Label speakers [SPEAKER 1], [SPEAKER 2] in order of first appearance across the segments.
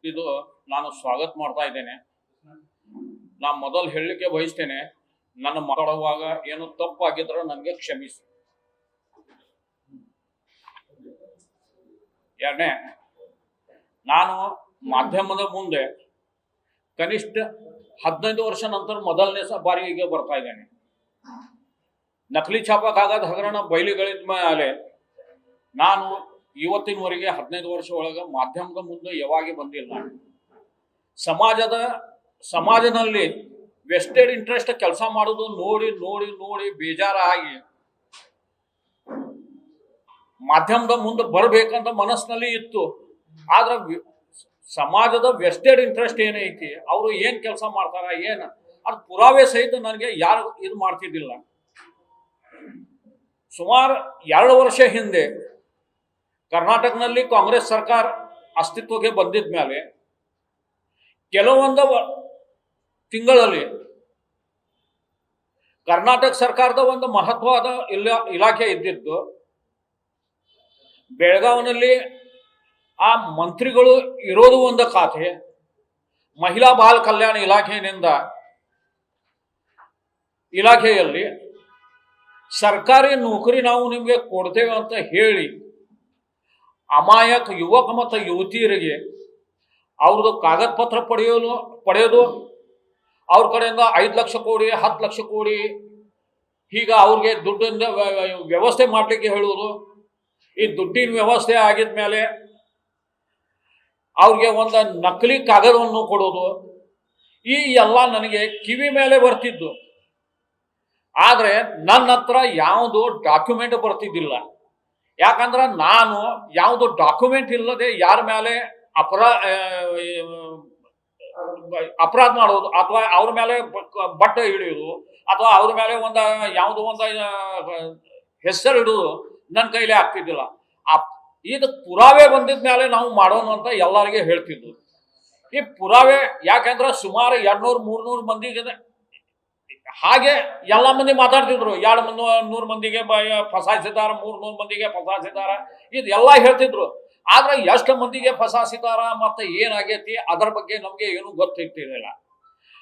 [SPEAKER 1] ಇದು ನಾನು ಸ್ವಾಗತ ಮಾಡ್ತಾ ಇದ್ದೇನೆ. ನಾನು ಮೊದಲು ಹೇಳಲಿಕ್ಕೆ ಬಯಸ್ತೇನೆ, ನನ್ನ ಮಾತಾಡುವಾಗ ಏನು ತಪ್ಪಾಗಿದ್ರೆ ನನಗೆ ಕ್ಷಮಿಸಿ. ಎರಡನೇ, ನಾನು ಮಾಧ್ಯಮದ ಮುಂದೆ ಕನಿಷ್ಠ 15 ವರ್ಷ ನಂತರ ಮೊದಲನೇ ಬಾರಿಗೆ ಬರ್ತಾ ಇದ್ದೇನೆ. ನಕಲಿ ಛಾಪ ಕಾಗದ ಹಗರಣ ಬಯಲಿಗಳಿದ ಮೇಲೆ ನಾನು ಇವತ್ತಿನವರೆಗೆ 15 ವರ್ಷ ಒಳಗೆ ಮಾಧ್ಯಮದ ಮುಂದೆ ಯಾವಾಗ ಬಂದಿಲ್ಲ. ಸಮಾಜದಲ್ಲಿ ವೆಸ್ಟೆಡ್ ಇಂಟ್ರೆಸ್ಟ್ ಕೆಲಸ ಮಾಡೋದು ನೋಡಿ ನೋಡಿ ನೋಡಿ ಬೇಜಾರಾಗಿ ಮಾಧ್ಯಮದ ಮುಂದೆ ಬರಬೇಕಂತ ಮನಸ್ಸಿನಲ್ಲಿ ಇತ್ತು. ಆದ್ರೆ ಸಮಾಜದ ವೆಸ್ಟೆಡ್ ಇಂಟ್ರೆಸ್ಟ್ ಏನೈತಿ, ಅವರು ಏನ್ ಕೆಲಸ ಮಾಡ್ತಾರ ಏನು ಅದು ಪುರಾವೆ ಸಹಿತ ನನಗೆ ಯಾರು ಇದು ಮಾಡ್ತಿದ್ದಿಲ್ಲ. ಸುಮಾರು 2 ವರ್ಷ ಹಿಂದೆ ಕರ್ನಾಟಕದಲ್ಲಿ ಕಾಂಗ್ರೆಸ್ ಸರ್ಕಾರ ಅಸ್ತಿತ್ವಕ್ಕೆ ಬಂದಿದ್ದ ಮೇಲೆ ಕೆಲವೊಂದು ತಿಂಗಳಲ್ಲಿ ಕರ್ನಾಟಕ ಸರ್ಕಾರದ ಒಂದು ಮಹತ್ವದ ಇಲಾಖೆ ಇದ್ದಿದ್ದು ಬೆಳಗಾವಿನಲ್ಲಿ. ಆ ಮಂತ್ರಿಗಳು ಇರೋದು ಒಂದು ಖಾತೆ, ಮಹಿಳಾ ಬಾಲ ಕಲ್ಯಾಣ ಇಲಾಖೆಯಲ್ಲಿ ಸರ್ಕಾರಿ ನೌಕರಿ ನಾವು ನಿಮಗೆ ಕೊಡ್ತೇವೆ ಅಂತ ಹೇಳಿ ಅಮಾಯಕ ಯುವಕ ಮತ್ತು ಯುವತಿಯರಿಗೆ ಅವ್ರದ್ದು ಕಾಗದ ಪತ್ರ ಪಡೆಯೋದು, ಅವ್ರ ಕಡೆಯಿಂದ 5 ಲಕ್ಷ ಕೋಟಿ 10 ಲಕ್ಷ ಕೋಟಿ ಹೀಗ ಅವ್ರಿಗೆ ದುಡ್ಡಿಂದ ವ್ಯವಸ್ಥೆ ಮಾಡಲಿಕ್ಕೆ ಹೇಳುವುದು. ಈ ದುಡ್ಡಿನ ವ್ಯವಸ್ಥೆ ಆಗಿದ ಮೇಲೆ ಅವ್ರಿಗೆ ಒಂದು ನಕಲಿ ಕಾಗದವನ್ನು ಕೊಡೋದು, ಈ ಎಲ್ಲ ನನಗೆ ಕಿವಿ ಮೇಲೆ ಬರ್ತಿದ್ದು. ಆದರೆ ನನ್ನ ಹತ್ರ ಯಾವುದು ಡಾಕ್ಯುಮೆಂಟ್ ಬರ್ತಿದ್ದಿಲ್ಲ. ಯಾಕಂದ್ರೆ ನಾನು ಯಾವುದು ಡಾಕ್ಯುಮೆಂಟ್ ಇಲ್ಲದೆ ಯಾರ ಮೇಲೆ ಅಪರಾಧ ಮಾಡೋದು ಅಥವಾ ಅವ್ರ ಮೇಲೆ ಬಟ್ಟೆ ಹಿಡಿಯೋದು ಅಥವಾ ಅವ್ರ ಮೇಲೆ ಯಾವುದೋ ಒಂದು ಹೆಸರು ಇಡೋದು ನನ್ನ ಕೈಲೇ ಆಗ್ತಿದ್ದಿಲ್ಲ. ಇದು ಪುರಾವೆ ಬಂದಿದ ಮೇಲೆ ನಾವು ಮಾಡೋಣ ಅಂತ ಎಲ್ಲರಿಗೆ ಹೇಳ್ತಿದ್ವು. ಈ ಪುರಾವೆ ಯಾಕೆಂದ್ರೆ ಸುಮಾರು 200-300 ಮಂದಿಗೆ ಹಾಗೆ ಎಲ್ಲ ಮಂದಿ ಮಾತಾಡ್ತಿದ್ರು. 200 ಮಂದಿಗೆ ಫಸಾಯಿಸಿದಾರ, 300 ಮಂದಿಗೆ ಫಸಾಯಿಸಿದಾರ, ಇದೆಲ್ಲ ಹೇಳ್ತಿದ್ರು. ಆದ್ರೆ ಎಷ್ಟು ಮಂದಿಗೆ ಫಸಾಯಿಸಿದಾರ ಮತ್ತೆ ಏನಾಗೈತಿ ಅದರ ಬಗ್ಗೆ ನಮ್ಗೆ ಏನು ಗೊತ್ತಿರ್ತಿರಲಿಲ್ಲ.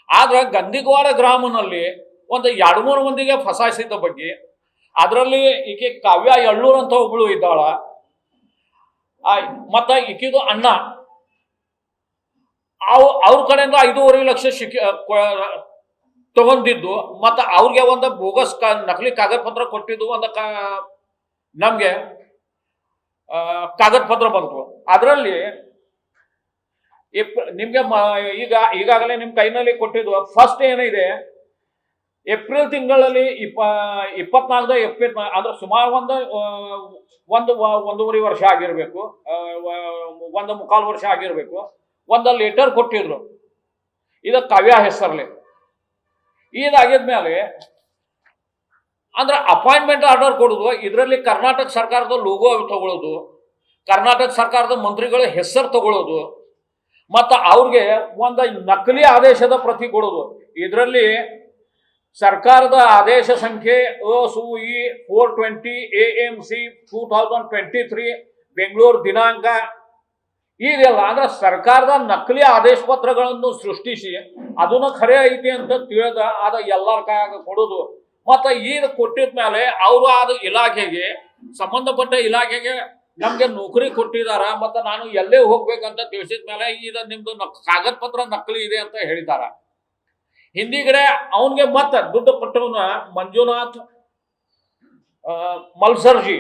[SPEAKER 1] ಆದ್ರೆ ಗಂದಿಗವಾಡ ಗ್ರಾಮನಲ್ಲಿ ಒಂದು 2-3 ಮಂದಿಗೆ ಫಸಾಯಿಸಿದ ಬಗ್ಗೆ, ಅದರಲ್ಲಿ ಈಕೆ ಕಾವ್ಯ ಎಳ್ಳೂರ್ ಅಂತ ಒಬ್ಳು ಇದ್ದಾಳ, ಮತ್ತ ಈಕಿದು ಅಣ್ಣ, ಅವ್ರ ಕಡೆಯಿಂದ 5.5 ಲಕ್ಷ ತಗೊಂಡಿದ್ದು, ಮತ್ತ ಅವ್ರಿಗೆ ಒಂದು ಬೋಗಸ್ ನಕಲಿ ಕಾಗದ ಪತ್ರ ಕೊಟ್ಟಿದ್ದು, ನಮ್ಗೆ ಕಾಗದ ಪತ್ರ ಬಂತು. ಅದರಲ್ಲಿ ನಿಮ್ಗೆ ಈಗಾಗಲೇ ನಿಮ್ ಕೈನಲ್ಲಿ ಕೊಟ್ಟಿದ್ದು ಫಸ್ಟ್ ಏನಿದೆ, ಏಪ್ರಿಲ್ ತಿಂಗಳಲ್ಲಿ 24 ಏಪ್ರಿಲ್ ಅಂದ್ರೆ ಸುಮಾರು ಒಂದೂವರೆ ವರ್ಷ ಆಗಿರ್ಬೇಕು, 1.25 ವರ್ಷ ಆಗಿರ್ಬೇಕು. ಒಂದು ಲೆಟರ್ ಕೊಟ್ಟಿದ್ರು, ಇದು ಕಾವ್ಯ ಹೆಸರಲ್ಲಿ. ಇದಾಗಿದ್ಮೇಲೆ ಅಂದ್ರೆ ಅಪಾಯಿಂಟ್ಮೆಂಟ್ ಆರ್ಡರ್ ಕೊಡೋದು, ಇದರಲ್ಲಿ ಕರ್ನಾಟಕ ಸರ್ಕಾರದ ಲೋಗೋ ತಗೊಳ್ಳೋದು, ಕರ್ನಾಟಕ ಸರ್ಕಾರದ ಮಂತ್ರಿಗಳ ಹೆಸರು ತಗೊಳ್ಳೋದು, ಮತ್ತು ಅವ್ರಿಗೆ ಒಂದು ನಕಲಿ ಆದೇಶದ ಪ್ರತಿ ಕೊಡೋದು. ಇದರಲ್ಲಿ ಸರ್ಕಾರದ ಆದೇಶ ಸಂಖ್ಯೆ OSUE 420 AMC 2023 ಬೆಂಗಳೂರು ದಿನಾಂಕ ಇದೆಲ್ಲ ಅಂದ್ರೆ ಸರ್ಕಾರದ ನಕಲಿ ಆದೇಶ ಪತ್ರಗಳನ್ನು ಸೃಷ್ಟಿಸಿ ಅದನ್ನು ಖರೆ ಐತಿ ಅಂತ ತಿಳಿದ ಅದ ಎಲ್ಲರ ಕೈಯಾಗ ಕೊಡೋದು. ಮತ್ತು ಈಗ ಕೊಟ್ಟಿದ ಮೇಲೆ ಅವರು ಅದು ಇಲಾಖೆಗೆ ಸಂಬಂಧಪಟ್ಟ ಇಲಾಖೆಗೆ ನಮ್ಗೆ ನೌಕರಿ ಕೊಟ್ಟಿದಾರ, ಮತ್ತು ನಾನು ಎಲ್ಲೇ ಹೋಗ್ಬೇಕಂತ ತಿಳಿಸಿದ ಮೇಲೆ ಇದು ನಿಮ್ದು ಕಾಗದ ಪತ್ರ ನಕಲಿ ಇದೆ ಅಂತ ಹೇಳಿದಾರ. ಹಿಂದಿಗಡೆ ಅವನ್ಗೆ ಮತ್ತೆ ದುಡ್ಡು ಕೊಟ್ಟವನ ಮಂಜುನಾಥ್ ಮಲ್ಸರ್ಜಿ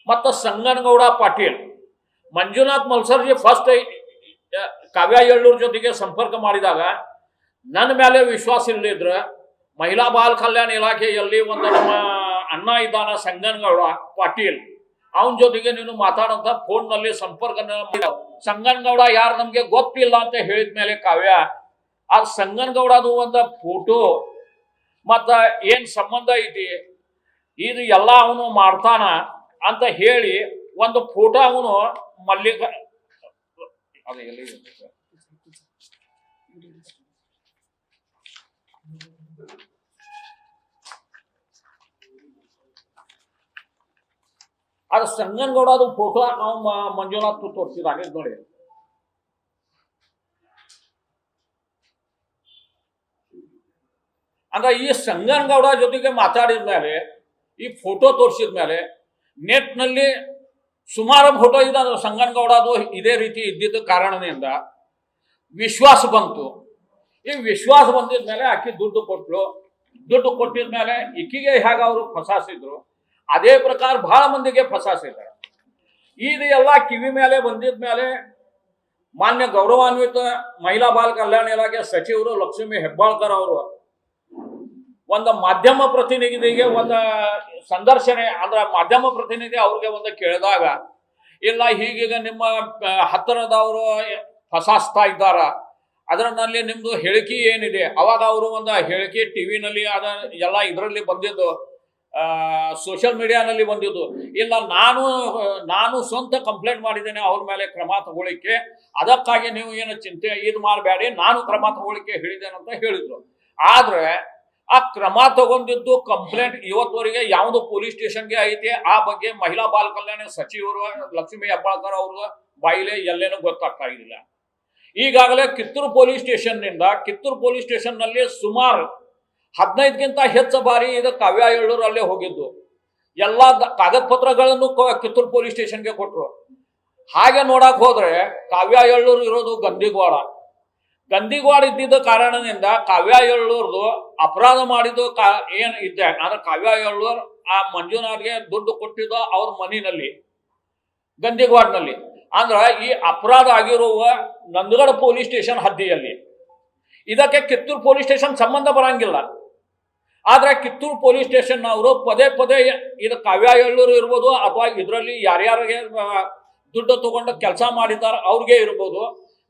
[SPEAKER 1] ಮತ್ತು ಸಂಗನಗೌಡ ಪಾಟೀಲ್. ಮಂಜುನಾಥ್ ಮಲ್ಸರ್ಜಿ ಫಸ್ಟ್ ಕಾವ್ಯ ಎಳ್ಳೂರ್ ಜೊತೆಗೆ ಸಂಪರ್ಕ ಮಾಡಿದಾಗ ನನ್ನ ಮೇಲೆ ವಿಶ್ವಾಸ ಇಲ್ಲದಿದ್ರೆ ಮಹಿಳಾ ಬಾಲ ಕಲ್ಯಾಣ ಇಲಾಖೆಯಲ್ಲಿ ಒಂದು ನಮ್ಮ ಅಣ್ಣ ಇದ್ದಾನ ಸಂಗನಗೌಡ ಪಾಟೀಲ್, ಅವನ ಜೊತೆಗೆ ನೀನು ಮಾತಾಡಂತ ಫೋನ್ನಲ್ಲಿ ಸಂಪರ್ಕ. ಸಂಗನಗೌಡ ಯಾರು ನಮ್ಗೆ ಗೊತ್ತಿಲ್ಲ ಅಂತ ಹೇಳಿದ ಮೇಲೆ ಕಾವ್ಯ ಆ ಸಂಗನಗೌಡದು ಒಂದು ಫೋಟೋ ಮತ್ತ ಏನ್ ಸಂಬಂಧ ಐತಿ ಇದು ಎಲ್ಲ ಅವನು ಮಾಡ್ತಾನ ಅಂತ ಹೇಳಿ ಒಂದು ಫೋಟೋ ಅವನು ಮಲ್ಲಿಕ ಅದು ಸಂಗನಗೌಡದು ಫೋಟೋ ನಾವು ಮಂಜುನಾಥ್ ತೋರಿಸಿದಾಗ ನೋಡಿ. ಅಂದ್ರೆ ಈ ಸಂಗನಗೌಡ ಜೊತೆಗೆ ಮಾತಾಡಿದ ಮೇಲೆ, ಈ ಫೋಟೋ ತೋರಿಸಿದ ಮೇಲೆ ನೆಟ್ನಲ್ಲಿ ಸುಮಾರು ಫೋಟೋ ಇದೆ ಸಂಗನಗೌಡದು ಇದೇ ರೀತಿ ಇದ್ದಿದ್ದ ಕಾರಣದಿಂದ ವಿಶ್ವಾಸ ಬಂತು. ಈ ವಿಶ್ವಾಸ ಬಂದಿದ ಮೇಲೆ ಆಕಿ ದುಡ್ಡು ಕೊಟ್ಟರು. ದುಡ್ಡು ಕೊಟ್ಟಿದ ಮೇಲೆ ಈಕಿಗೆ ಹೇಗೆ ಅವರು ಫಸಾಸಿದ್ರು, ಅದೇ ಪ್ರಕಾರ ಬಹಳ ಮಂದಿಗೆ ಫಸಾಸಿದ್ದಾರೆ. ಇದು ಎಲ್ಲ ಕಿವಿ ಮೇಲೆ ಬಂದಿದ ಮೇಲೆ ಮಾನ್ಯ ಗೌರವಾನ್ವಿತ ಮಹಿಳಾ ಬಾಲ ಕಲ್ಯಾಣ ಇಲಾಖೆ ಸಚಿವರು ಲಕ್ಷ್ಮೀ ಹೆಬ್ಬಾಳ್ಕರ್ ಅವರು ಒಂದು ಮಾಧ್ಯಮ ಪ್ರತಿನಿಧಿಗೆ ಒಂದು ಸಂದರ್ಶನ ಅಂದ್ರೆ ಮಾಧ್ಯಮ ಪ್ರತಿನಿಧಿ ಅವ್ರಿಗೆ ಒಂದು ಕೇಳಿದಾಗ, ಇಲ್ಲ ಹೀಗೀಗ ನಿಮ್ಮ ಹತ್ತಿರದವರು ಫಸಾಸ್ತಾ ಇದ್ದಾರ, ಅದರಲ್ಲಿ ನಿಮ್ದು ಹೇಳಿಕೆ ಏನಿದೆ? ಅವಾಗ ಅವರು ಒಂದು ಹೇಳಿಕೆ ಟಿವಿನಲ್ಲಿ ಅದ ಎಲ್ಲ ಇದರಲ್ಲಿ ಬಂದಿದ್ದು, ಸೋಷಿಯಲ್ ಮೀಡಿಯಾನಲ್ಲಿ ಬಂದಿದ್ದು. ಇಲ್ಲ ನಾನು ಸ್ವಂತ ಕಂಪ್ಲೇಂಟ್ ಮಾಡಿದ್ದೇನೆ ಅವ್ರ ಮೇಲೆ ಕ್ರಮ ತಗೊಳ್ಳಿಕ್ಕೆ, ಅದಕ್ಕಾಗಿ ನೀವು ಏನು ಚಿಂತೆ ಇದು ಮಾಡಬೇಡಿ, ನಾನು ಕ್ರಮ ತಗೊಳ್ಳಿಕ್ಕೆ ಹೇಳಿದ್ದೇನಂತ ಹೇಳಿದ್ರು. ಆದ್ರೆ ಆ ಕ್ರಮ ತಗೊಂಡಿದ್ದು ಕಂಪ್ಲೇಂಟ್ ಇವತ್ತವರೆಗೆ ಯಾವುದು ಪೊಲೀಸ್ ಸ್ಟೇಷನ್ಗೆ ಐತೆ ಆ ಬಗ್ಗೆ ಮಹಿಳಾ ಬಾಲ ಕಲ್ಯಾಣ ಸಚಿವರು ಲಕ್ಷ್ಮೀ ಹೆಬ್ಬಾಳ್ಕರ್ ಅವ್ರ ಬಾಯಿಲೆ ಎಲ್ಲೇನೂ ಗೊತ್ತಾಗ್ತಾ ಇದ್ದಿಲ್ಲ. ಈಗಾಗಲೇ ಕಿತ್ತೂರು ಪೊಲೀಸ್ ಸ್ಟೇಷನ್ ನಲ್ಲಿ ಸುಮಾರು 15ಗಿಂತ ಹೆಚ್ಚು ಬಾರಿ ಇದು ಕಾವ್ಯ ಎಳ್ಳೂರು ಅಲ್ಲೇ ಹೋಗಿದ್ದು. ಎಲ್ಲ ಕಾಗದ ಪತ್ರಗಳನ್ನು ಕಿತ್ತೂರು ಪೊಲೀಸ್ ಸ್ಟೇಷನ್ಗೆ ಕೊಟ್ಟರು. ಹಾಗೆ ನೋಡಕ್ ಹೋದ್ರೆ ಕಾವ್ಯ ಎಳ್ಳೂರು ಇರೋದು ಗಂದಿಗವಾಡ ಇದ್ದಿದ್ದ ಕಾರಣದಿಂದ ಕಾವ್ಯ ಎಳ್ಳೂರ್ದು ಅಪರಾಧ ಮಾಡಿದ್ದು ಏನ್ ಇದ್ದೆ ಅಂದ್ರೆ ಕಾವ್ಯ ಎಳ್ಳೂರ್ ಆ ಮಂಜುನಾಥ್ಗೆ ದುಡ್ಡು ಕೊಟ್ಟಿದ್ದ ಅವ್ರ ಮನಿನಲ್ಲಿ ಗಂದಿಗವಾಡ್ನಲ್ಲಿ. ಅಂದ್ರ ಈ ಅಪರಾಧ ಆಗಿರುವ ನಂದಗಡ ಪೊಲೀಸ್ ಸ್ಟೇಷನ್ ಹದ್ದಿಯಲ್ಲಿ. ಇದಕ್ಕೆ ಕಿತ್ತೂರು ಪೊಲೀಸ್ ಸ್ಟೇಷನ್ ಸಂಬಂಧ ಬರಂಗಿಲ್ಲ. ಆದ್ರೆ ಕಿತ್ತೂರು ಪೊಲೀಸ್ ಸ್ಟೇಷನ್ ಅವರು ಪದೇ ಇದು ಕಾವ್ಯ ಎಳ್ಳೂರು ಇರ್ಬೋದು ಅಥವಾ ಇದರಲ್ಲಿ ಯಾರ್ಯಾರಿಗೆ ದುಡ್ಡು ತಗೊಂಡು ಕೆಲಸ ಮಾಡಿದ್ದಾರೆ ಅವ್ರಿಗೆ ಇರ್ಬೋದು,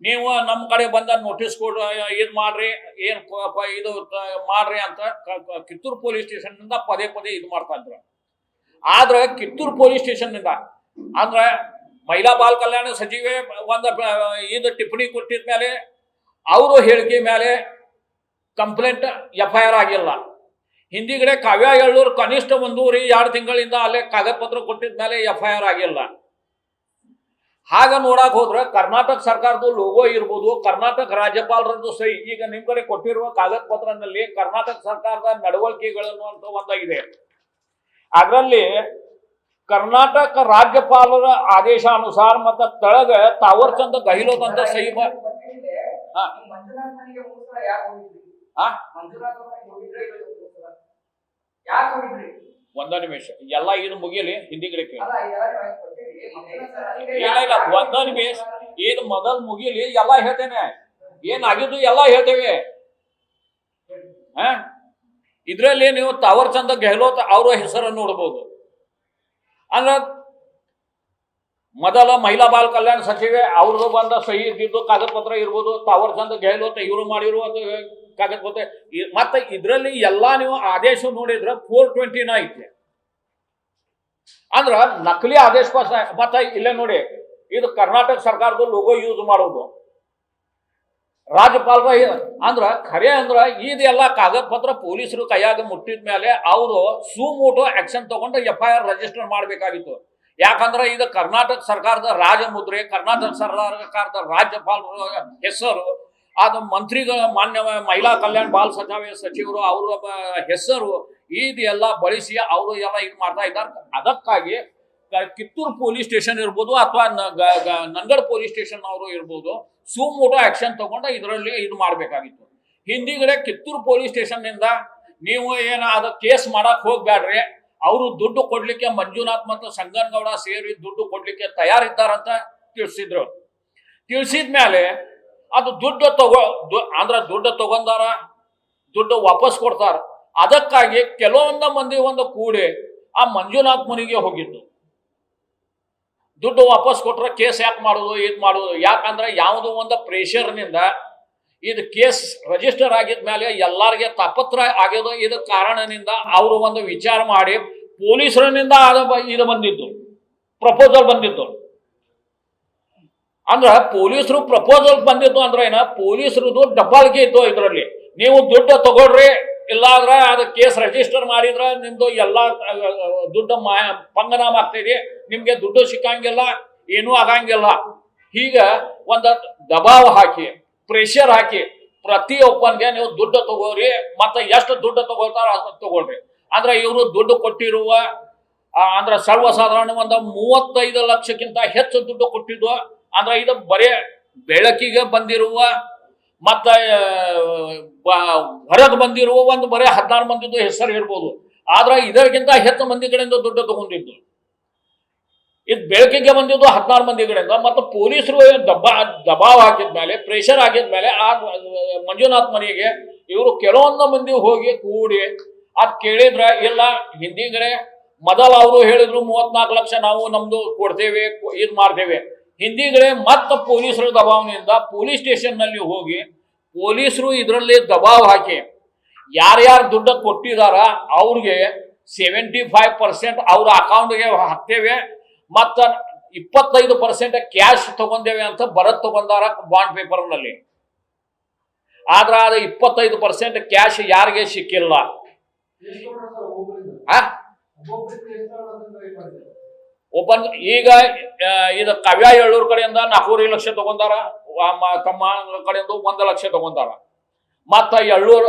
[SPEAKER 1] ನೀವು ನಮ್ಮ ಕಡೆ ಬಂದ ನೋಟಿಸ್ ಕೊಡ್ರಿ, ಇದು ಮಾಡ್ರಿ, ಏನು ಇದು ಮಾಡ್ರಿ ಅಂತ ಕಿತ್ತೂರು ಪೊಲೀಸ್ ಸ್ಟೇಷನ್ನಿಂದ ಪದೇ ಇದು ಮಾಡ್ತಾ ಇದ್ರು. ಆದ್ರೆ ಕಿತ್ತೂರು ಪೊಲೀಸ್ ಸ್ಟೇಷನ್ನಿಂದ ಅಂದ್ರೆ ಮಹಿಳಾ ಬಾಲ ಕಲ್ಯಾಣ ಸಚಿವೆ ಒಂದು ಇದು ಟಿಪ್ಪಣಿ ಕೊಟ್ಟಿದ ಮೇಲೆ ಅವರು ಹೇಳಿಕೆ ಮೇಲೆ ಕಂಪ್ಲೇಂಟ್ FIR ಆಗಿಲ್ಲ. ಹಿಂದಿಗಡೆ ಕಾವ್ಯ ಎಳ್ಳೂರು ಕನಿಷ್ಠ 1.5 ತಿಂಗಳಿಂದ ಅಲ್ಲೇ ಕಾಗದ ಪತ್ರ ಕೊಟ್ಟಿದ ಮೇಲೆ FIR ಆಗಿಲ್ಲ. ಹಾಗ ನೋಡಕ್ ಹೋದ್ರೆ ಕರ್ನಾಟಕ ಸರ್ಕಾರದ ಲೋಗೋ ಇರ್ಬೋದು, ಕರ್ನಾಟಕ ರಾಜ್ಯಪಾಲರದ್ದು ಸಹಿ, ಈಗ ನಿಮ್ ಕಡೆ ಕೊಟ್ಟಿರುವ ಕಾಗದ ಪತ್ರನಲ್ಲಿ ಕರ್ನಾಟಕ ಸರ್ಕಾರದ ನಡವಳಿಕೆಗಳನ್ನು ಅಂತ ಒಂದಾಗಿದೆ. ಅದರಲ್ಲಿ ಕರ್ನಾಟಕ ರಾಜ್ಯಪಾಲರ ಆದೇಶಾನುಸಾರ ಮತ್ತು ತಳಗ ತಾವರ್ಚಂದ್ ಗೆಹ್ಲೋಟ್ ಅಂತ ಸಹಿ ಒಂದ ನಿಮಿಷ ಎಲ್ಲ ಇದು ಮುಗಿಯಲಿ, ಹಿಂದಿಗಡೆ ಕೇಳಿ. ಇಲ್ಲ ಒಂದ ನಿಮಿಷ ಇದು ಮೊದಲ್ ಮುಗಿಯಲಿ, ಎಲ್ಲ ಹೇಳ್ತೇನೆ, ಏನಾಗಿದ್ದು ಎಲ್ಲ ಹೇಳ್ತೇವೆ. ಇದ್ರಲ್ಲಿ ನೀವು ತಾವರ್ಚಂದ್ ಗೆಹ್ಲೋಟ್ ಅವರ ಹೆಸರನ್ನು ನೋಡ್ಬೋದು. ಅಂದ್ರೆ ಮೊದಲ ಮಹಿಳಾ ಬಾಲ ಕಲ್ಯಾಣ ಸಚಿವೆ ಅವ್ರದ್ದು ಬಂದ ಸಹಿ ಇದ್ದಿದ್ದು ಕಾಗದ ಪತ್ರ ಇರ್ಬೋದು, ತಾವರ್ಚಂದ್ ಗೆಹ್ಲೋಟ್ ಇವರು ಮಾಡಿರುವ ಕಾಗದ ಪತ್ರ. ಮತ್ತೆ ಇದರಲ್ಲಿ ಎಲ್ಲಾ ನೀವು ಆದೇಶ ನೋಡಿದ್ರೆ 429 ಐತೆ. ಅಂದ್ರ ನಕಲಿ ಆದೇಶ ಪಾಸ್. ಮತ್ತೆ ಇಲ್ಲೇ ನೋಡಿ, ಇದು ಕರ್ನಾಟಕ ಸರ್ಕಾರದ ಲೋಗೋ ಯೂಸ್ ಮಾಡೋದು ರಾಜ್ಯಪಾಲರ. ಅಂದ್ರ ಖರೆ ಅಂದ್ರ ಇದೆಲ್ಲ ಕಾಗದ ಪತ್ರ ಪೊಲೀಸರು ಕೈಯಾಗ ಮುಟ್ಟಿದ ಮೇಲೆ ಅವರು ಸುಮೋಟೋ ಆಕ್ಷನ್ ತಗೊಂಡು FIR ರಿಜಿಸ್ಟರ್ ಮಾಡಬೇಕಾಗಿತ್ತು. ಯಾಕಂದ್ರೆ ಇದು ಕರ್ನಾಟಕ ಸರ್ಕಾರದ ರಾಜಮುದ್ರೆ, ಕರ್ನಾಟಕ ಸರ್ಕಾರದ ರಾಜ್ಯಪಾಲರ ಹೆಸರು, ಅದು ಮಂತ್ರಿಗಳ ಮಾನ್ಯ ಮಹಿಳಾ ಕಲ್ಯಾಣ ಬಾಲ ಸಚಿವರು ಅವರ ಹೆಸರು, ಇದೆಲ್ಲ ಬಳಸಿ ಅವರು ಎಲ್ಲ ಇದು ಮಾಡ್ತಾ ಇದ್ದಾರೆ. ಅದಕ್ಕಾಗಿ ಕಿತ್ತೂರು ಪೊಲೀಸ್ ಸ್ಟೇಷನ್ ಇರ್ಬೋದು ಅಥವಾ ನಂಗಡ ಪೊಲೀಸ್ ಸ್ಟೇಷನ್ ಅವರು ಇರ್ಬೋದು, ಸುಮೋಟೋ ಆಕ್ಷನ್ ತಗೊಂಡು ಇದರಲ್ಲಿ ಇದು ಮಾಡಬೇಕಾಗಿತ್ತು. ಹಿಂದಿಗಡೆ ಕಿತ್ತೂರು ಪೊಲೀಸ್ ಸ್ಟೇಷನ್ ನಿಂದ ನೀವು ಏನು ಅದು ಕೇಸ್ ಮಾಡಕ್ ಹೋಗ್ಬೇಡ್ರಿ, ಅವರು ದುಡ್ಡು ಕೊಡ್ಲಿಕ್ಕೆ ಮಂಜುನಾಥ್ ಮತ್ತು ಸಂಗನಗೌಡ ಸೇರಿ ದುಡ್ಡು ಕೊಡ್ಲಿಕ್ಕೆ ತಯಾರಿದ್ದಾರಂತ ತಿಳಿಸಿದ್ರು. ತಿಳಿಸಿದ್ಮೇಲೆ ಅದು ದುಡ್ಡು ತಗೊಂಡಾರ, ದುಡ್ಡು ವಾಪಸ್ ಕೊಡ್ತಾರ. ಅದಕ್ಕಾಗಿ ಕೆಲವೊಂದು ಮಂದಿ ಒಂದು ಕೂಡಿ ಆ ಮಂಜುನಾಥ್ ಮನೆಗೆ ಹೋಗಿದ್ದು. ದುಡ್ಡು ವಾಪಸ್ ಕೊಟ್ರೆ ಕೇಸ್ ಯಾಕೆ ಮಾಡೋದು, ಇದು ಮಾಡೋದು, ಯಾಕಂದ್ರೆ ಯಾವುದೋ ಒಂದು ಪ್ರೆಷರ್ನಿಂದ ಇದು ಕೇಸ್ ರಿಜಿಸ್ಟರ್ ಆಗಿದ್ಮೇಲೆ ಎಲ್ಲರಿಗೆ ತಾಪತ್ರ ಆಗ್ಯದು. ಇದು ಕಾರಣದಿಂದ ಅವರು ಒಂದು ವಿಚಾರ ಮಾಡಿ ಪೊಲೀಸರನಿಂದ ಇದು ಬಂದಿದ್ದು, ಪ್ರಪೋಸಲ್ ಬಂದಿದ್ದು. ಅಂದ್ರ ಪೊಲೀಸರು ಪ್ರಪೋಸಲ್ ಬಂದಿದ್ದು ಅಂದ್ರೆ ಏನ, ಪೊಲೀಸರದು ಡಬ್ಬಾಳಿಕೆ ಇತ್ತು. ಇದರಲ್ಲಿ ನೀವು ದುಡ್ಡು ತಗೊಳ್ರಿ, ಇಲ್ಲಾಂದ್ರೆ ಅದು ಕೇಸ್ ರಿಜಿಸ್ಟರ್ ಮಾಡಿದ್ರೆ ನಿಮ್ದು ಎಲ್ಲ ದುಡ್ಡು ಪಂಗನಾಮ ಆಗ್ತದೆ, ನಿಮ್ಗೆ ದುಡ್ಡು ಸಿಕ್ಕಂಗಿಲ್ಲ, ಏನೂ ಆಗಂಗಿಲ್ಲ. ಹೀಗ ಒಂದು ದಬಾವ್ ಹಾಕಿ, ಪ್ರೆಷರ್ ಹಾಕಿ ಪ್ರತಿಯೊಬ್ಬನಿಗೆ ನೀವು ದುಡ್ಡು ತಗೋರಿ, ಮತ್ತೆ ಎಷ್ಟು ದುಡ್ಡು ತಗೋತಾರ ಅಷ್ಟು ತಗೊಳ್ರಿ. ಅಂದ್ರೆ ಇವರು ದುಡ್ಡು ಕೊಟ್ಟಿರುವ ಅಂದ್ರೆ ಸರ್ವಸಾಧಾರಣ ಒಂದು 35 ಲಕ್ಷಕ್ಕಿಂತ ಹೆಚ್ಚು ದುಡ್ಡು ಕೊಟ್ಟಿದ್ವು. ಅಂದ್ರೆ ಇದು ಬರೇ ಬೆಳಕಿಗೆ ಬಂದಿರುವ ಮತ್ತೆ ಹೊರಗೆ ಬಂದಿರುವ ಒಂದು ಬರೇ 16 ಮಂದಿದ್ದು ಹೆಸರು ಇರ್ಬೋದು. ಆದ್ರೆ ಇದಕ್ಕಿಂತ ಹೆಚ್ಚು ಮಂದಿ ಕಡೆಯಿಂದ ದುಡ್ಡು ತಗೊಂಡಿದ್ದು. ಇದು ಬೆಳಕಿಗೆ ಬಂದಿದ್ದು 16 ಮಂದಿ ಕಡೆಯಿಂದ. ಮತ್ತು ಪೊಲೀಸರು ದಬಾವ್ ಹಾಕಿದ್ಮೇಲೆ, ಪ್ರೆಷರ್ ಆಗಿದ್ಮೇಲೆ ಆ ಮಂಜುನಾಥ್ ಮನೆಗೆ ಇವರು ಕೆಲವೊಂದು ಮಂದಿ ಹೋಗಿ ಕೂಡಿ ಅದ್ ಕೇಳಿದ್ರ ಇಲ್ಲ ಹಿಂದಿಗಡೆ ಮೊದಲು ಅವರು ಹೇಳಿದ್ರು 34 ಲಕ್ಷ ನಾವು ನಮ್ದು ಕೊಡ್ತೇವೆ, ಇದು ಮಾಡ್ತೇವೆ. ಹಿಂದಿಗಡೆ ಮತ್ತೆ ಪೊಲೀಸರ ದಬಾವಣೆಯಿಂದ ಪೊಲೀಸ್ ಸ್ಟೇಷನ್ ನಲ್ಲಿ ಹೋಗಿ ಪೊಲೀಸರು ಇದರಲ್ಲಿ ದಬಾವ್ ಹಾಕಿ ಯಾರ್ಯಾರು ದುಡ್ಡು ಕೊಟ್ಟಿದಾರ ಅವ್ರಿಗೆ 75% ಅವ್ರ ಅಕೌಂಟ್ಗೆ ಹಾಕ್ತೇವೆ, ಮತ್ತ 25% ಕ್ಯಾಶ್ ತಗೊಂಡೇವೆ ಅಂತ ಬರತ್ ತಗೊಂಡಾರ ಬಾಂಡ್ ಪೇಪರ್ ನಲ್ಲಿ. ಆದ್ರ ಅದು 25% ಕ್ಯಾಶ್ ಯಾರಿಗೆ ಸಿಕ್ಕಿಲ್ಲ. ಒಬ್ಬನ್ ಈಗ ಇದು ಕಾವ್ಯ ಎಳ್ಳೂರ್ ಕಡೆಯಿಂದ 4.5 ಲಕ್ಷ ತಗೊಂಡಾರ, ತಮ್ಮ ಕಡೆಯಿಂದ 1 ಲಕ್ಷ ತಗೊಂಡಾರ. ಮತ್ತ ಎಳ್ಳೂರ್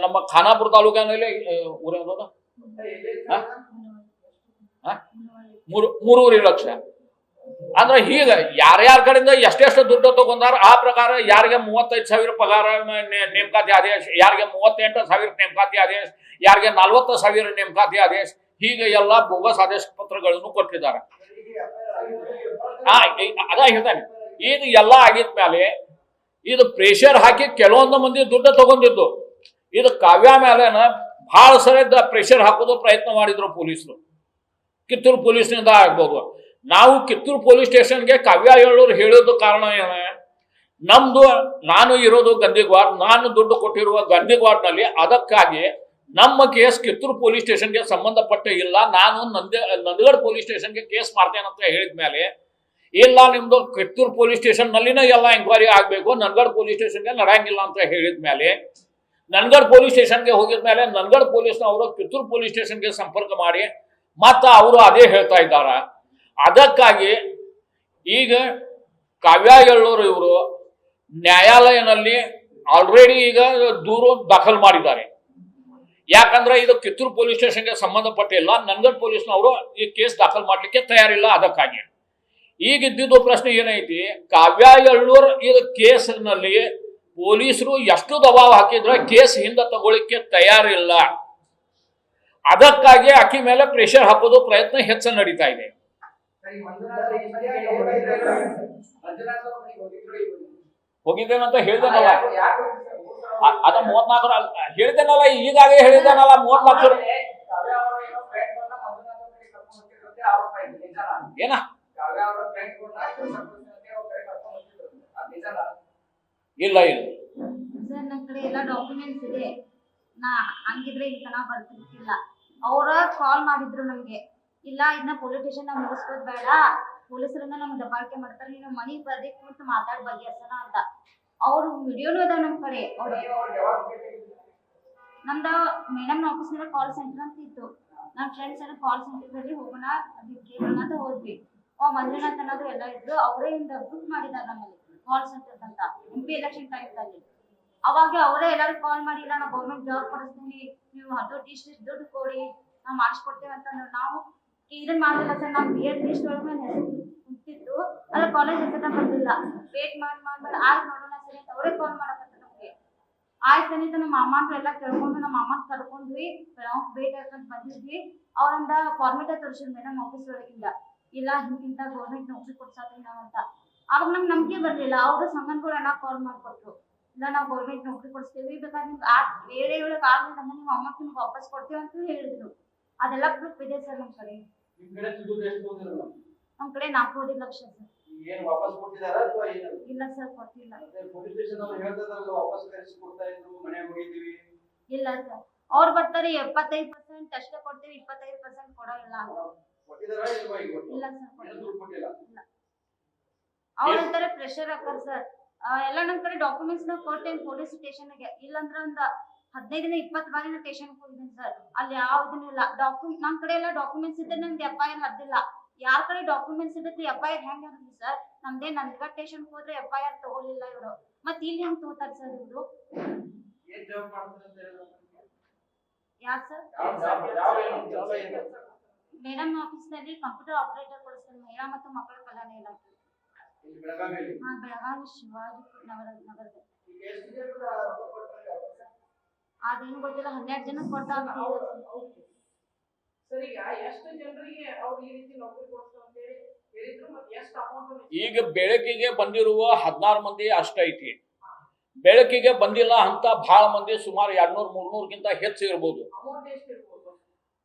[SPEAKER 1] ನಮ್ಮ ಖಾನಾಪುರ ತಾಲೂಕಿನಲ್ಲಿ ಊರೇನದ 3.5 ಲಕ್ಷ. ಅಂದ್ರೆ ಹೀಗ ಯಾರ್ಯಾರ ಕಡೆಯಿಂದ ಎಷ್ಟೆಷ್ಟು ದುಡ್ಡು ತಗೊಂಡಾರ ಆ ಪ್ರಕಾರ ಯಾರಿಗೆ 35,000 ಪಗಾರ ನೇಮಕಾತಿ ಆದೇಶ, ಯಾರಿಗೆ 38,000 ನೇಮಕಾತಿ ಆದೇಶ, ಯಾರಿಗೆ 40,000 ನೇಮಕಾತಿ ಆದೇಶ, ಹೀಗೆ ಎಲ್ಲ ಬೋಗಸ್ ಆದೇಶ ಪತ್ರಗಳನ್ನು ಕೊಟ್ಟಿದ್ದಾರೆ. ಅದ ಹೇಳ್ತಾನೆ. ಇದು ಎಲ್ಲ ಆಗಿದ್ಮೇಲೆ ಇದು ಪ್ರೆಷರ್ ಹಾಕಿ ಕೆಲವೊಂದು ಮಂದಿ ದುಡ್ಡು ತಗೊಂಡಿದ್ದು. ಇದು ಕಾವ್ಯ ಮೇಲೆನ ಬಹಳ ಸರಿ ಪ್ರೆಷರ್ ಹಾಕೋದು ಪ್ರಯತ್ನ ಮಾಡಿದ್ರು ಪೊಲೀಸರು. ಕಿತ್ತೂರು ಪೊಲೀಸ್ನಿಂದ ಆಗ್ಬೋದು. ನಾವು ಕಿತ್ತೂರು ಪೊಲೀಸ್ ಸ್ಟೇಷನ್ಗೆ ಕಾವ್ಯ ಎಳ್ಳೂರು ಹೇಳೋದು ಕಾರಣ ಏನ, ನಮ್ದು ನಾನು ಇರೋದು ಗಂದಿಗ್ವಾಡ್, ನಾನು ದುಡ್ಡು ಕೊಟ್ಟಿರುವ ಗಂದಿಗ್ವಾಡ್ನಲ್ಲಿ, ಅದಕ್ಕಾಗಿ ನಮ್ಮ ಕೇಸ್ ಕಿತ್ತೂರು ಪೊಲೀಸ್ ಸ್ಟೇಷನ್ಗೆ ಸಂಬಂಧಪಟ್ಟ ಇಲ್ಲ, ನಾನು ನಂದಗಡ್ ಪೊಲೀಸ್ ಸ್ಟೇಷನ್ಗೆ ಕೇಸ್ ಮಾಡ್ತೇನೆ ಅಂತ ಹೇಳಿದ್ಮೇಲೆ, ಇಲ್ಲ ನಿಮ್ದು ಕಿತ್ತೂರು ಪೊಲೀಸ್ ಸ್ಟೇಷನ್ ನಲ್ಲಿನ ಎಲ್ಲ ಎಂಕ್ವೈರಿ ಆಗ್ಬೇಕು, ನಂದಗಡ್ ಪೊಲೀಸ್ ಸ್ಟೇಷನ್ಗೆ ನಡೆಯಂಗಿಲ್ಲ ಅಂತ ಹೇಳಿದ್ಮೇಲೆ ನಂದಗಡ್ ಪೊಲೀಸ್ ಸ್ಟೇಷನ್ಗೆ ಹೋಗಿದ್ಮೇಲೆ ನಂದಗಡ್ ಪೊಲೀಸ್ನವರು ಕಿತ್ತೂರು ಪೊಲೀಸ್ ಸ್ಟೇಷನ್ಗೆ ಸಂಪರ್ಕ ಮಾಡಿ ಮತ್ತ ಅವರು ಅದೇ ಹೇಳ್ತಾ ಇದ್ದಾರ. ಅದಕ್ಕಾಗಿ ಈಗ ಕಾವ್ಯ ಎಳ್ಳೂರು ಇವರು ನ್ಯಾಯಾಲಯದಲ್ಲಿ ಆಲ್ರೆಡಿ ಈಗ ದೂರು ದಾಖಲು ಮಾಡಿದ್ದಾರೆ. ಯಾಕಂದ್ರೆ ಇದು ಕಿತ್ತೂರು ಪೊಲೀಸ್ ಸ್ಟೇಷನ್ಗೆ ಸಂಬಂಧಪಟ್ಟಿಲ್ಲ, ನಂದಗಡ್ ಪೊಲೀಸ್ನವರು ಈ ಕೇಸ್ ದಾಖಲು ಮಾಡ್ಲಿಕ್ಕೆ ತಯಾರಿಲ್ಲ. ಅದಕ್ಕಾಗಿ ಈಗ ಇದ್ದಿದ್ದು ಪ್ರಶ್ನೆ ಏನೈತಿ, ಕಾವ್ಯ ಎಳ್ಳೂರ್ ಇದು ಕೇಸ್ನಲ್ಲಿ ಪೊಲೀಸರು ಎಷ್ಟು ದಬಾವ್ ಹಾಕಿದ್ರೆ ಕೇಸ್ ಹಿಂದೆ ತಗೊಳ್ಳಿಕ್ಕೆ ತಯಾರಿಲ್ಲ. ಅದಕ್ಕಾಗಿ ಆಕಿ ಮೇಲೆ ಪ್ರೆಷರ್ ಹಾಕೋದು ಪ್ರಯತ್ನ ಹೆಚ್ಚು ನಡೀತಾ ಇದೆ. ಹೋಗಿದ್ದೇನಂತ ಹೇಳ್ದೇನಲ್ಲ, ಅದ 34 ಹೇಳ್ದೇನಲ್ಲ, ಈಗಾಗಲೇ ಹೇಳಿದ್ದೇನಲ್ಲ 30 ಲಕ್ಷ ಏನ ಇಲ್ಲ ಇಲ್ಲ
[SPEAKER 2] ಸರ್, ನನ್ನ ಕಡೆ ಎಲ್ಲ ಡಾಕ್ಯುಮೆಂಟ್ಸ್ ಇದೆ. ನಾ ಹಂಗಿದ್ರೆ ಇಲ್ಲಿ ತನ ಬರ್ತಿರ್ತಿಲ್ಲ. ಅವ್ರ ಕಾಲ್ ಮಾಡಿದ್ರು ನಮ್ಗೆ, ಇಲ್ಲ ಇದನ್ನ ಪೊಲೀಸ್ ಸ್ಟೇಷನ್ ಮುಗಿಸ್ಕೋದ್ ಬೇಡ, ಪೊಲೀಸರನ್ನ ನಮ್ಗೆ ದಬ್ಬಾಳಿಕೆ ಮಾಡ್ತಾರೆ, ನೀನು ಮನೆಗೆ ಬರ್ದಿ ಕೂತು ಮಾತಾಡ್ ಬಗೆಹರ್ಸನ ಅಂತ. ಅವ್ರು ವಿಡಿಯೋನು ಅದಾವ ನಮ್ಮ ಕಡೆ. ನಮ್ದ ಮೇಡಮ್ ಆಫೀಸ್ನಾಗ ಕಾಲ್ ಸೆಂಟರ್ ಅಂತ ಇತ್ತು. ನಮ್ಮ ಫ್ರೆಂಡ್ಸ್ ಎಲ್ಲ ಕಾಲ್ ಸೆಂಟರ್ದಲ್ಲಿ ಹೋಗೋಣ ಅದಕ್ಕೆ ಕೇಳೋಣ ಅಂತ ಹೋದ್ವಿ. ಮಂಜುನಾಥ್ ಅನ್ನೋದು ಎಲ್ಲ ಇದ್ರು, ಅವರೇ ಇಂದ ಬುಕ್ ಮಾಡಿದಾರೆ ನಮ್ಮಲ್ಲಿ ಕಾಲ್ ಸೆಂಟರ್ ಅಂತ MP ಎಲೆಕ್ಷನ್ ಟೈಮ್ದಲ್ಲಿ. ಅವಾಗ ಅವರೇ ಎಲ್ಲರೂ ಕಾಲ್ ಮಾಡಿ, ಇಲ್ಲ ನಾವು ಗೌರ್ಮೆಂಟ್ ಜಾಬ್ ಕೊಡಿಸ್ತೀನಿ, ನೀವು ಇಷ್ಟು ದುಡ್ಡು ಕೊಡಿ, ನಾವು ಮಾಡಿಸ್ಕೊಡ್ತೇವೆ ಅಂತಂದ್ರೆ ನಾವು ಇದನ್ನ ಮಾಡಿಲ್ಲ ಸರ್. ನಾವು BEd ಲಿಸ್ಟ್ ಒಳಗೆ ಹೆಸರು ಕುಂತಿತ್ತು, ಅದ್ರ ಕಾಲೇಜ್ ಹೆಸರನ್ನ ಬಂದಿಲ್ಲ. ವೇಟ್ ಮಾಡಿ ಆಯ್ತು ನೋಡೋಣ ಸರಿ ಅಂತ ಅವರೇ ಕಾಲ್ ಮಾಡಕತ್ತ ನಮ್ಗೆ. ಆಯ್ತು ಸನಿತ ನಮ್ಮ ಅಮ್ಮಂದ್ರು ಎಲ್ಲ ಕೇಳ್ಕೊಂಡು ನಮ್ಮ ಅಮ್ಮ ಕರ್ಕೊಂಡ್ವಿ, ಭೇಟಿ ಹಾಕೊಂಡ್ ಬಂದಿದ್ವಿ. ಅವರಿಂದ ಫಾರ್ಮೇಟ ತೋರಿಸಿದ್ ಮೇಡಮ್ ಆಫೀಸ್ ಒಳಗಿಂದ, ಇಲ್ಲ ಹಿಂಗಿಂತ ಗೌರ್ಮೆಂಟ್ ನೌಕರಿ ಕೊಡ್ಸಾತೀವಿ ನಾವು ಅಂತ. ಅವಾಗ ನಮ್ಗೆ ನಂಬಿಕೆ ಬರ್ಲಿಲ್ಲ. ಅವರು ಸಂಘಗಳನ್ನ ಕಾಲ್ ಮಾಡ್ಕೊಟ್ರು, ಇಲ್ಲ ನಾವು ಗೌರ್ಮೆಂಟ್ ನೌಕರಿ ಕೊಡಿಸ್ತೇವೆ, ಬೇಕಾದ್ರೆ ನಿಮ್ಗೆ ಬೇರೆ ಒಳಗೆ ಆಗ್ಲಿಲ್ಲ ಅಂದ್ರೆ ನಿಮ್ಮ ಅಮ್ಮಕ್ಕೆ ನಿಮ್ಗೆ ವಾಪಸ್ ಕೊಡ್ತೇವೆ ಅಂತ ಹೇಳಿದ್ರು. ಅದೆಲ್ಲ ಪ್ರೂಫ್ ಇದೆ ಸರ್ ನಮ್ಮ ಕಡೆ. ನಮ್ಮ ಕಡೆ 4.5 ಲಕ್ಷ ಸರ್. ಇಲ್ಲ ಸರ್, ಕೊಟ್ಟಿಲ್ಲ. ಇಲ್ಲ ಸರ್, ಅವ್ರು ಬರ್ತಾರೆ 75% ಅಷ್ಟೇ ಕೊಡ್ತೀವಿ, 25% ಕೊಡೋಲ್ಲ ಅಂತ. ಇಲ್ಲ ಸರ್, ಇಲ್ಲ. ಅವ್ರಂತಾರೆ ಪ್ರೆಷರ್ ಹಾಕರ್ ಸರ್. ಎಲ್ಲ ನಮ್ ಕಡೆ ಡಾಕ್ಯುಮೆಂಟ್ಸ್ ನ ಕೊಟ್ಟೇನ್ ಪೊಲೀಸ್ ಸ್ಟೇಷನ್ಗೆ. ಇಲ್ಲಂದ್ರ ಒಂದ್ 15-20 ಬಾರಿ ನಾ ಸ್ಟೇಷನ್ಗೆ ಹೋಗಿದ್ದೀನಿ ಸರ್. ಅಲ್ಲಿ ಯಾವ್ದೂ ಇಲ್ಲ ನಮ್ ಕಡೆ ಎಲ್ಲ ಡಾಕ್ಯುಮೆಂಟ್ಸ್ ಇದ್ರೆ ನಮ್ಗೆ FIR ಹದ್ದಿಲ್ಲ. ಯಾರ ಕಡೆ ಡಾಕ್ಯುಮೆಂಟ್ಸ್ ಇರುತ್ತೆ FIR ಹೆಂಗ್ ಹದ್ದಿ ಸರ್? ನಮ್ದೇ ನಂದಗಡ್ ಸ್ಟೇಷನ್ಗೆ ಹೋದ್ರೆ FIR ತಗೊಳಿಲ್ಲ ಇವರು. ಮತ್ ಇಲ್ಲಿ ಹೆಂಗ್ ತೋತಾರ ಸರ್ ಇವ್ರು? ಯಾರ್ ಸರ್? ಮೇಡಮ್ ಆಫೀಸ್ ನಲ್ಲಿ ಕಂಪ್ಯೂಟರ್ ಆಪರೇಟರ್ ಕೊಡಿಸ್ತಾರೆ, ಮಹಿಳಾ ಮತ್ತು ಮಕ್ಕಳ ಕಲ್ಯಾಣ ಇಲಾಖೆ. ಬೆಳಗಾವಿ ಶಿವಾಜಿ ನಗರದ. ಅದೇನು ಗೊತ್ತಿಲ್ಲ, 12 ಜನ ಕೊಟ್ಟ ಅಂತ
[SPEAKER 3] ಸರ್. ಈಗ ಎಷ್ಟು ಜನರಿಗೆ ಅವ್ರು ಈ ರೀತಿ ನೌಕರಿ ಕೊಡ್ತಾರೆ ಅಂತ ಹೇಳಿ ಹೇಳಿದ್ರು, ಮತ್ತೆ ಎಷ್ಟು ಅಮೌಂಟ್?
[SPEAKER 1] ಈಗ ಬೆಳಕಿಗೆ ಬಂದಿರುವ 16 ಮಂದಿ ಅಷ್ಟೈತಿ. ಬೆಳಕಿಗೆ ಬಂದಿಲ್ಲ ಅಂತ ಬಹಳ ಮಂದಿ ಸುಮಾರು 200-300ಗಿಂತ ಹೆಚ್ಚು ಇರ್ಬೋದು.
[SPEAKER 3] ಅಮೌಂಟ್ ಎಷ್ಟು ಇರ್ಬೋದು?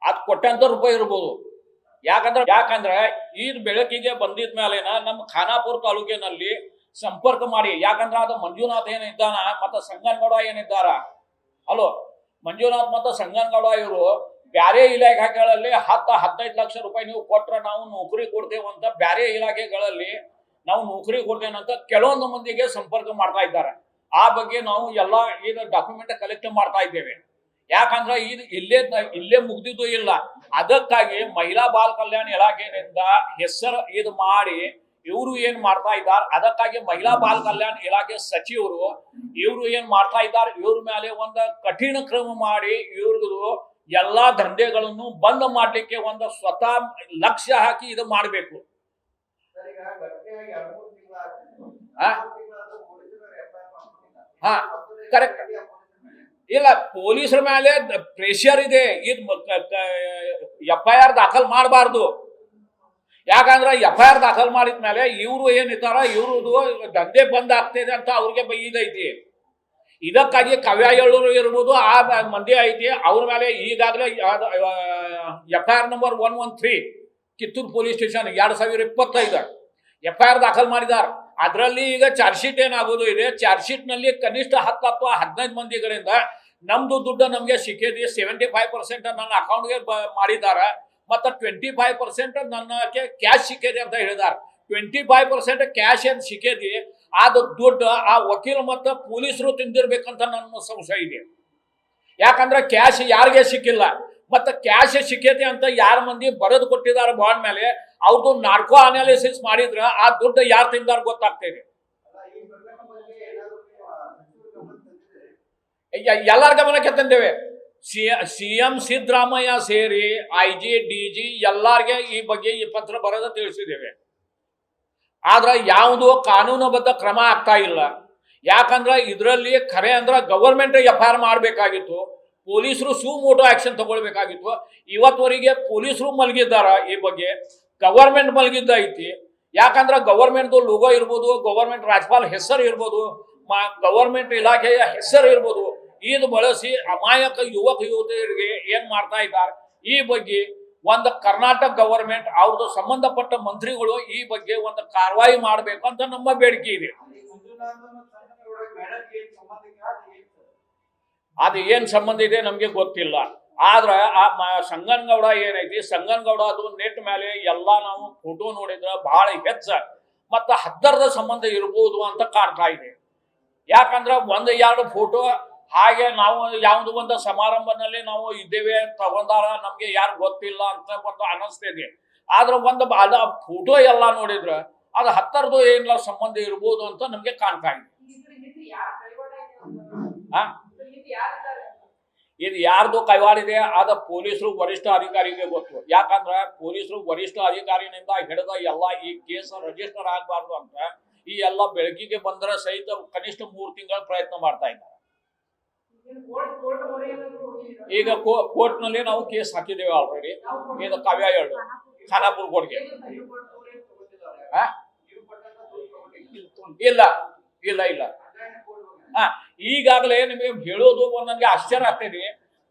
[SPEAKER 1] ಅದು ಕೋಟ್ಯಾಂತರ ರೂಪಾಯಿ ಇರ್ಬೋದು. ಯಾಕಂದ್ರೆ ಈ ಬೆಳಕಿಗೆ ಬಂದಿದ ಮೇಲೆನ ನಮ್ಮ ಖಾನಾಪುರ ತಾಲೂಕಿನಲ್ಲಿ ಸಂಪರ್ಕ ಮಾಡಿ, ಯಾಕಂದ್ರೆ ಅದು ಮಂಜುನಾಥ್ ಏನಿದ್ದಾನ ಮತ್ತು ಸಂಗನಗೌಡ ಏನಿದ್ದಾರ, ಅಲೋ ಮಂಜುನಾಥ್ ಮತ್ತು ಸಂಗನಗೌಡ ಇವರು ಬ್ಯಾರೆ ಇಲಾಖೆಗಳಲ್ಲಿ 10-15 ಲಕ್ಷ ರೂಪಾಯಿ ನೀವು ಕೊಟ್ರೆ ನಾವು ನೌಕರಿ ಕೊಡ್ತೇವಂತ ಬ್ಯಾರೆ ಇಲಾಖೆಗಳಲ್ಲಿ ನಾವು ನೌಕರಿ ಕೊಡ್ತೇವಂತ ಕೆಲವೊಂದು ಮಂದಿಗೆ ಸಂಪರ್ಕ ಮಾಡ್ತಾ ಇದ್ದಾರೆ. ಆ ಬಗ್ಗೆ ನಾವು ಎಲ್ಲ ಈಗ ಡಾಕ್ಯುಮೆಂಟ್ ಕಲೆಕ್ಟ್ ಮಾಡ್ತಾ ಇದ್ದೇವೆ. ಯಾಕಂದ್ರೆ ಇದು ಇಲ್ಲೇ ಮುಗ್ದಿದ್ದು ಇಲ್ಲ. ಅದಕ್ಕಾಗಿ ಮಹಿಳಾ ಬಾಲ ಕಲ್ಯಾಣ ಇಲಾಖೆಯಿಂದ ಹೆಸರು ಇದು ಮಾಡಿ ಇವರು ಏನ್ ಮಾಡ್ತಾ ಇದ್ದಾರೆ, ಅದಕ್ಕಾಗಿ ಮಹಿಳಾ ಬಾಲ ಕಲ್ಯಾಣ ಇಲಾಖೆ ಸಚಿವರು ಇವರು ಏನ್ ಮಾಡ್ತಾ ಇದ್ದಾರೆ, ಇವ್ರ ಮೇಲೆ ಒಂದು ಕಠಿಣ ಕ್ರಮ ಮಾಡಿ ಇವ್ರದ್ದು ಎಲ್ಲಾ ದಂಧೆಗಳನ್ನು ಬಂದ್ ಮಾಡ್ಲಿಕ್ಕೆ ಒಂದು ಸ್ವತಃ ಲಕ್ಷ್ಯ ಹಾಕಿ ಇದು ಮಾಡಬೇಕು. ಹಾ ಕರೆಕ್ಟ್. ಇಲ್ಲ, ಪೊಲೀಸರ ಮೇಲೆ ಪ್ರೆಷರ್ ಇದೆ. ಇದು FIR ದಾಖಲ್ ಮಾಡಬಾರ್ದು. ಯಾಕಂದ್ರೆ FIR ದಾಖಲ್ ಮಾಡಿದ ಮೇಲೆ ಇವರು ಏನಿದ್ದಾರ ಇವ್ರದ್ದು ದಂಧೆ ಬಂದ್ ಆಗ್ತಿದೆ ಅಂತ ಅವ್ರಿಗೆ ಇದೈತಿ. ಇದಕ್ಕಾಗಿ ಕವ್ಯಾಯಳ್ಳೂರು ಇರ್ಬೋದು, ಆ ಮಂದಿ ಐತಿ, ಅವ್ರ ಮೇಲೆ ಈಗಾಗಲೇ FIR number 113 Kittur police station 2025 FIR ದಾಖಲ್ ಮಾಡಿದಾರ. ಅದರಲ್ಲಿ ಈಗ ಚಾರ್ಜ್ ಶೀಟ್ ಏನಾಗೋದು ಇದೆ. ಚಾರ್ಜ್ ಶೀಟ್ ನಲ್ಲಿ ಕನಿಷ್ಠ 10 ಅಥವಾ 15 ಮಂದಿಗಳಿಂದ ನಮ್ದು ದುಡ್ಡು ನಮ್ಗೆ ಸಿಕ್ಕಿದೆ, 75% ನನ್ನ ಅಕೌಂಟ್ಗೆ ಮಾಡಿದಾರ, ಮತ್ತು 25% ನನ್ನ ಕ್ಯಾಶ್ ಸಿಕ್ಕಿದೆ ಅಂತ ಹೇಳಿದಾರ. 25% ಕ್ಯಾಶ್ ಏನ್ ಸಿಕ್ಕಿದೆ ಅದು ದುಡ್ಡು ಆ ವಕೀಲ ಮತ್ತು ಪೊಲೀಸರು ತಿಂದಿರ್ಬೇಕಂತ ನನ್ನ ಸಂಶಯ ಇದೆ. ಯಾಕಂದ್ರೆ ಕ್ಯಾಶ್ ಯಾರಿಗೆ ಸಿಕ್ಕಿಲ್ಲ, ಮತ್ತು ಕ್ಯಾಶ್ ಸಿಕ್ಕೈತಿ ಅಂತ ಯಾರ ಮಂದಿ ಬರೆದು ಕೊಟ್ಟಿದ್ದಾರೆ ಬಾಂಡ್ ಮೇಲೆ, ಅವ್ರದ್ದು ನಾರ್ಕೋ ಅನಾಲಿಸಿಸ್ ಮಾಡಿದ್ರೆ ಆ ದುಡ್ಡು ಯಾರು ತಿಂದಾರ ಗೊತ್ತಾಗ್ತದೆ. ಎಲ್ಲರ ಗಮನಕ್ಕೆ ತಂದೇವೆ. CM ಸಿದ್ದರಾಮಯ್ಯ ಸೇರಿ IG DG ಎಲ್ಲಾರ್ಗೆ ಈ ಬಗ್ಗೆ ಈ ಪತ್ರ ಬರೆದು ತಿಳಿಸಿದ್ದೇವೆ. ಆದ್ರೆ ಯಾವುದು ಕಾನೂನುಬದ್ಧ ಕ್ರಮ ಆಗ್ತಾ ಇಲ್ಲ. ಯಾಕಂದ್ರೆ ಇದರಲ್ಲಿ ಖರೆ ಅಂದ್ರೆ ಗವರ್ಮೆಂಟ್ FIR ಮಾಡಬೇಕಾಗಿತ್ತು, ಪೊಲೀಸರು ಸುಮೋಟೋ ಆಕ್ಷನ್ ತಗೊಳ್ಬೇಕಾಗಿತ್ತು. ಇವತ್ತುವರೆಗೆ ಪೊಲೀಸರು ಮಲಗಿದ್ದಾರ, ಈ ಬಗ್ಗೆ ಗವರ್ಮೆಂಟ್ ಮಲಗಿದ್ದ ಐತಿ. ಯಾಕಂದ್ರೆ ಗವರ್ಮೆಂಟ್ದು ಲೋಗೋ ಇರ್ಬೋದು, ಗವರ್ಮೆಂಟ್ ರಾಜ್ಯಪಾಲ ಹೆಸರು ಇರ್ಬೋದು, ಗವರ್ಮೆಂಟ್ ಇಲಾಖೆಯ ಹೆಸರು ಇರ್ಬೋದು, ಇದು ಬಳಸಿ ಅಮಾಯಕ ಯುವಕ ಯುವತಿಯರಿಗೆ ಏನ್ ಮಾಡ್ತಾ ಇದ್ದಾರೆ, ಈ ಬಗ್ಗೆ ಒಂದು ಕರ್ನಾಟಕ ಗವರ್ಮೆಂಟ್ ಅವ್ರದ್ದು ಸಂಬಂಧಪಟ್ಟ ಮಂತ್ರಿಗಳು ಈ ಬಗ್ಗೆ ಒಂದು ಕಾರ್ಯವಾಹಿ ಮಾಡಬೇಕು ಅಂತ ನಮ್ಮ ಬೇಡಿಕೆ ಇದೆ. ಅದು ಏನ್ ಸಂಬಂಧ ಇದೆ ನಮ್ಗೆ ಗೊತ್ತಿಲ್ಲ. ಆದ್ರೆ ಆ ಸಂಗನಗೌಡ ಏನೈತಿ, ಸಂಗನಗೌಡ ಅದು ನೆಟ್ ಮೇಲೆ ಎಲ್ಲಾ ನಾವು ಫೋಟೋ ನೋಡಿದ್ರೆ ಬಹಳ ಹೆಚ್ಚ ಮತ್ತು ಹದ್ದರದ ಸಂಬಂಧ ಇರ್ಬೋದು ಅಂತ ಕಾಣ್ತಾ ಇದೆ. ಯಾಕಂದ್ರೆ 1-2 ಫೋಟೋ ಹಾಗೆ ನಾವು ಯಾವ್ದು ಒಂದು ಸಮಾರಂಭದಲ್ಲಿ ನಾವು ಇದ್ದೇವೆ ತಗೊಂಡಾರ, ನಮ್ಗೆ ಯಾರು ಗೊತ್ತಿಲ್ಲ ಅಂತ ಒಂದು ಅನಿಸ್ತಿದೆ. ಆದ್ರೆ ಒಂದು ಅದ ಫೋಟೋ ಎಲ್ಲ ನೋಡಿದ್ರೆ ಅದು ಹತ್ತರದು ಏನಿಲ್ಲ ಸಂಬಂಧ ಇರ್ಬೋದು ಅಂತ ನಮ್ಗೆ ಕಾಣ್ತಾ ಇದೆ. ಇದು ಯಾರ್ದು ಕೈವಾಡಿದೆ ಅದ ಪೊಲೀಸರು ವರಿಷ್ಠ ಅಧಿಕಾರಿಗೆ ಗೊತ್ತು. ಯಾಕಂದ್ರೆ ಪೊಲೀಸರು ವರಿಷ್ಠ ಅಧಿಕಾರಿನಿಂದ ಹಿಡಿದ ಎಲ್ಲ ಈ ಕೇಸ್ ರಿಜಿಸ್ಟರ್ ಆಗಬಾರ್ದು ಅಂತ ಈ ಎಲ್ಲ ಬೆಳಕಿಗೆ ಬಂದ್ರೆ ಸಹಿತ ಕನಿಷ್ಠ 3 ತಿಂಗಳ ಪ್ರಯತ್ನ ಮಾಡ್ತಾ ಇದ್ದಾರೆ. ಈಗ ಕೋರ್ಟ್ ನಲ್ಲಿ ನಾವು ಕೇಸ್ ಹಾಕಿದ್ದೇವೆ ಆಲ್ರೆಡಿ. ಇದು ಕವ್ಯಾಯಳ್ಳು ಖಾನಾಪುರ ಕೋರ್ಟ್ಗೆ. ಇಲ್ಲ ಇಲ್ಲ ಇಲ್ಲ ಈಗಾಗಲೇ ನಿಮಗೆ ಹೇಳೋದು ನನಗೆ ಆಶ್ಚರ್ಯ ಆಗ್ತಿದೆ.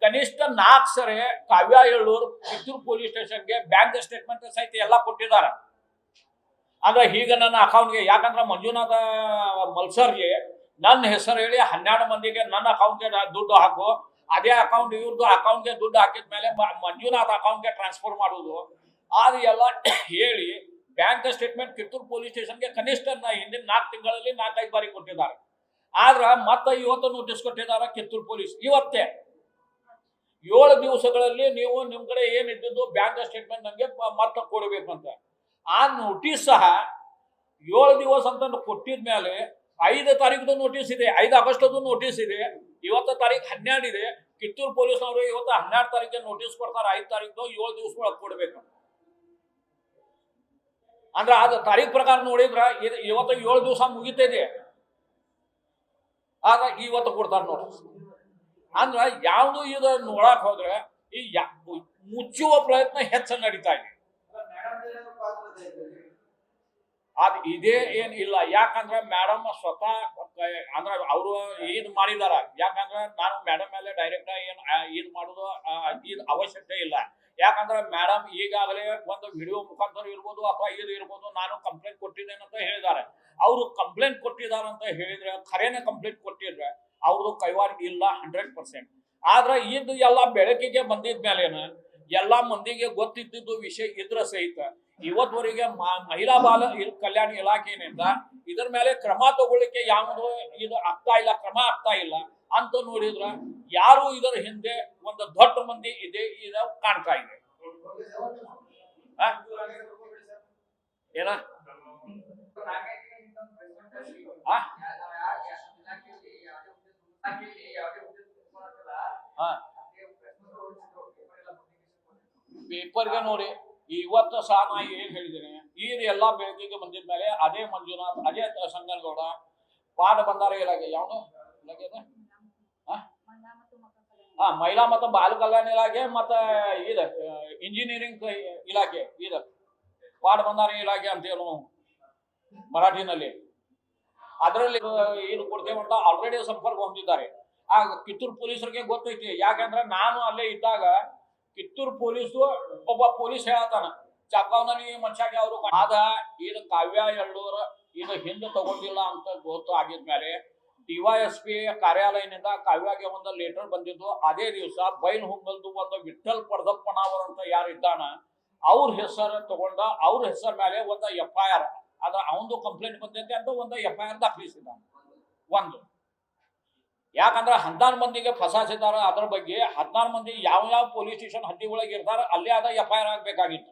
[SPEAKER 1] ಕನಿಷ್ಠ 4 ಸರಿ ಕವ್ಯಾಯಳ್ಳೂರು ಕಿತ್ತೂರು ಪೊಲೀಸ್ ಸ್ಟೇಷನ್ಗೆ ಬ್ಯಾಂಕ್ ಸ್ಟೇಟ್ಮೆಂಟ್ ಸಹಿತ ಎಲ್ಲ ಕೊಟ್ಟಿದ್ದಾರೆ. ಅಂದ್ರೆ ಈಗ ನನ್ನ ಅಕೌಂಟ್ಗೆ, ಯಾಕಂದ್ರೆ ಮಂಜುನಾಥ ಮಲ್ಸರ್ಗೆ ನನ್ನ ಹೆಸರು ಹೇಳಿ 12 ಮಂದಿಗೆ ನನ್ನ ಅಕೌಂಟ್ಗೆ ದುಡ್ಡು ಹಾಕು, ಅದೇ ಅಕೌಂಟ್ ಇವ್ರದ್ದು ಅಕೌಂಟ್ಗೆ ದುಡ್ಡು ಹಾಕಿದ ಮೇಲೆ ಮಂಜುನಾಥ್ ಅಕೌಂಟ್ಗೆ ಟ್ರಾನ್ಸ್ಫರ್ ಮಾಡುವುದು, ಅದು ಎಲ್ಲ ಹೇಳಿ ಬ್ಯಾಂಕ್ ಸ್ಟೇಟ್ಮೆಂಟ್ ಕಿತ್ತೂರು ಪೊಲೀಸ್ ಸ್ಟೇಷನ್ಗೆ ಕನಿಷ್ಠ ಹಿಂದಿನ 4 ತಿಂಗಳಲ್ಲಿ 4-5 ಬಾರಿ ಕೊಟ್ಟಿದ್ದಾರೆ. ಆದ್ರೆ ಮತ್ತೆ ಇವತ್ತು ನೋಟಿಸ್ ಕೊಟ್ಟಿದ್ದಾರೆ ಕಿತ್ತೂರು ಪೊಲೀಸ್. ಇವತ್ತೇ 7 ದಿವಸಗಳಲ್ಲಿ ನೀವು ನಿಮ್ ಕಡೆ ಏನಿದ್ದು ಬ್ಯಾಂಕ್ ಸ್ಟೇಟ್ಮೆಂಟ್ ನಂಗೆ ಮತ್ತೆ ಕೊಡಬೇಕಂತ. ಆ ನೋಟಿಸ್ ಸಹ 7 ದಿವಸ ಅಂತ ಕೊಟ್ಟಿದ ಮೇಲೆ 5 ತಾರೀಕು ನೋಟಿಸ್ ಇದೆ, 5 ಆಗಸ್ಟ್ ನೋಟಿಸ್ ಇದೆ, ಇವತ್ತು ತಾರೀಕು 12 ಇದೆ. ಕಿತ್ತೂರು ಪೊಲೀಸ್ನವರು ಇವತ್ತು 12 ತಾರೀಕಿಗೆ ನೋಟಿಸ್ ಕೊಡ್ತಾರೆ, 5 ತಾರೀಕು 7 ದಿವಸ ಒಳಗೆ ಕೊಡ್ಬೇಕು. ಅಂದ್ರೆ ಅದು ತಾರೀಖ್ ಪ್ರಕಾರ ನೋಡಿದ್ರ ಇವತ್ತು 7 ದಿವಸ ಮುಗಿತಿದೆ, ಆಗ ಇವತ್ತು ಕೊಡ್ತಾರೆ ನೋಟಿಸ್. ಅಂದ್ರ ಯಾವುದು ಇದು ನೋಡಕ್ ಹೋದ್ರೆ ಈ ಮುಚ್ಚುವ ಪ್ರಯತ್ನ ಹೆಚ್ಚು ನಡೀತಾ ಇದೆ. ಅದ್ ಇದೇ ಏನ್ ಇಲ್ಲ. ಯಾಕಂದ್ರೆ ಮೇಡಮ್ ಸ್ವತಃ ಅಂದ್ರೆ ಅವರು ಇದು ಮಾಡಿದಾರ. ಯಾಕಂದ್ರೆ ನಾನು ಮೇಡಮ್ ಮೇಲೆ ಡೈರೆಕ್ಟ್ ಏನ್ ಇದು ಮಾಡುದು ಇದು ಅವಶ್ಯಕತೆ ಇಲ್ಲ. ಯಾಕಂದ್ರೆ ಮೇಡಮ್ ಈಗಾಗಲೇ ಒಂದು ವಿಡಿಯೋ ಮುಖಾಂತರ ಇರ್ಬೋದು ಅಥವಾ ಇದು ಇರ್ಬೋದು, ನಾನು ಕಂಪ್ಲೇಂಟ್ ಕೊಟ್ಟಿದ್ದೇನೆ ಅಂತ ಹೇಳಿದ್ದಾರೆ. ಅವರು ಕಂಪ್ಲೇಂಟ್ ಕೊಟ್ಟಿದ್ದಾರೆ ಅಂತ ಹೇಳಿದ್ರೆ ಖರೇನೆ ಕಂಪ್ಲೇಂಟ್ ಕೊಟ್ಟಿದ್ರೆ ಅವ್ರದ್ದು ಕೈವಾಡ ಇಲ್ಲ 100%. ಆದ್ರೆ ಇದು ಎಲ್ಲ ಬೆಳಕಿಗೆ ಬಂದಿದ್ಮೇಲೇನ ಎಲ್ಲಾ ಮಂದಿಗೆ ಗೊತ್ತಿದ್ದು ವಿಷಯ ಇದ್ರ ಸಹಿತ ಇವತ್ತವರೆಗೆ ಮಹಿಳಾ ಬಾಲ ಕಲ್ಯಾಣ ಇಲಾಖೆಯಿಂದ ಇದ್ರ ಮೇಲೆ ಕ್ರಮ ತಗೊಳ್ಳಿಕ್ಕೆ ಯಾವುದು ಇದು ಆಗ್ತಾ ಇಲ್ಲ, ಕ್ರಮ ಆಗ್ತಾ ಇಲ್ಲ ಅಂತ ನೋಡಿದ್ರ ಯಾರು ಇದರ ಹಿಂದೆ ಒಂದು ದೊಡ್ಡ ಮಂದಿ ಇದೆ ಇದು ಕಾಣ್ತಾ ಇದೆ. ಏನ ಪೇಪರ್ಗೆ ನೋಡಿ ಇವತ್ತು ಸಹ ನಾ ಏನ್ ಹೇಳಿದ್ದೇನೆ, ಈ ಎಲ್ಲಾ ಬೆಳಕಿಗೆ ಬಂದಿದ್ಮೇಲೆ ಅದೇ ಮಂಜುನಾಥ್, ಅದೇ ಸಂಗನಗೌಡ, ಪಾಠ ಬಂದಾರ ಇಲಾಖೆ ಯಾವನು ಇಲಾಖೆ ಅದ ಮಹಿಳಾ ಮತ್ತು ಬಾಲ ಕಲ್ಯಾಣ ಇಲಾಖೆ ಮತ್ತೆ ಇದು ಇಂಜಿನಿಯರಿಂಗ್ ಇಲಾಖೆ ಇದು ಪಾಠ ಬಂದಾರ ಇಲಾಖೆ ಅಂತ ಹೇಳೋ ಮರಾಠಿನಲ್ಲಿ ಅದರಲ್ಲಿ ಇದು ಕೊಡ್ತೇವಂತ ಆಲ್ರೆಡಿ ಸಂಪರ್ಕ ಹೊಂದಿದ್ದಾರೆ. ಆ ಕಿತ್ತೂರು ಪೊಲೀಸರಿಗೆ ಗೊತ್ತೈತಿ. ಯಾಕಂದ್ರೆ ನಾನು ಅಲ್ಲೇ ಇದ್ದಾಗ ಕಿತ್ತೂರು ಪೊಲೀಸು ಒಬ್ಬ ಪೊಲೀಸ್ ಹೇಳತಾನ ಚಾಕಾವ್ನಲ್ಲಿ ಮನುಷ್ಯಾಗೆ ಅವರು ಆದ ಇದು ಕಾವ್ಯ ಎಳ್ಳೂರ ಇದು ಹಿಂದೆ ತಗೊಂಡಿಲ್ಲ ಅಂತ ಗೊತ್ತು ಆಗಿದ್ಮೇಲೆ DYSP ಕಾರ್ಯಾಲಯದಿಂದ ಕಾವ್ಯಗೆ ಒಂದು ಲೆಟರ್ ಬಂದಿದ್ದು. ಅದೇ ದಿವಸ ಬೈಲ್ ಹೊಂಗಲ್ದು ಒಂದು ವಿಠಲ್ ಪಡದಪ್ಪನವರ್ ಅಂತ ಯಾರು ಇದ್ದಾನ ಅವ್ರ ಹೆಸರು ತಗೊಂಡ ಅವ್ರ ಹೆಸರ ಮೇಲೆ ಒಂದು FIR ಅದ ಅವನದು ಕಂಪ್ಲೇಂಟ್ ಬಂದೈತೆ ಅಂತ ಒಂದು FIR ದಾಖಲಿಸಿದ್ದಾನೆ. ಒಂದು ಯಾಕಂದ್ರೆ 16 ಮಂದಿಗೆ ಫಸಾಸಿದಾರ. ಅದ್ರ ಬಗ್ಗೆ 16 ಮಂದಿ ಯಾವ ಪೊಲೀಸ್ ಸ್ಟೇಷನ್ ಹದ್ದಿ ಒಳಗೆ ಇರ್ತಾರ ಅಲ್ಲೇ ಆದ FIR ಆಗ್ಬೇಕಾಗಿತ್ತು.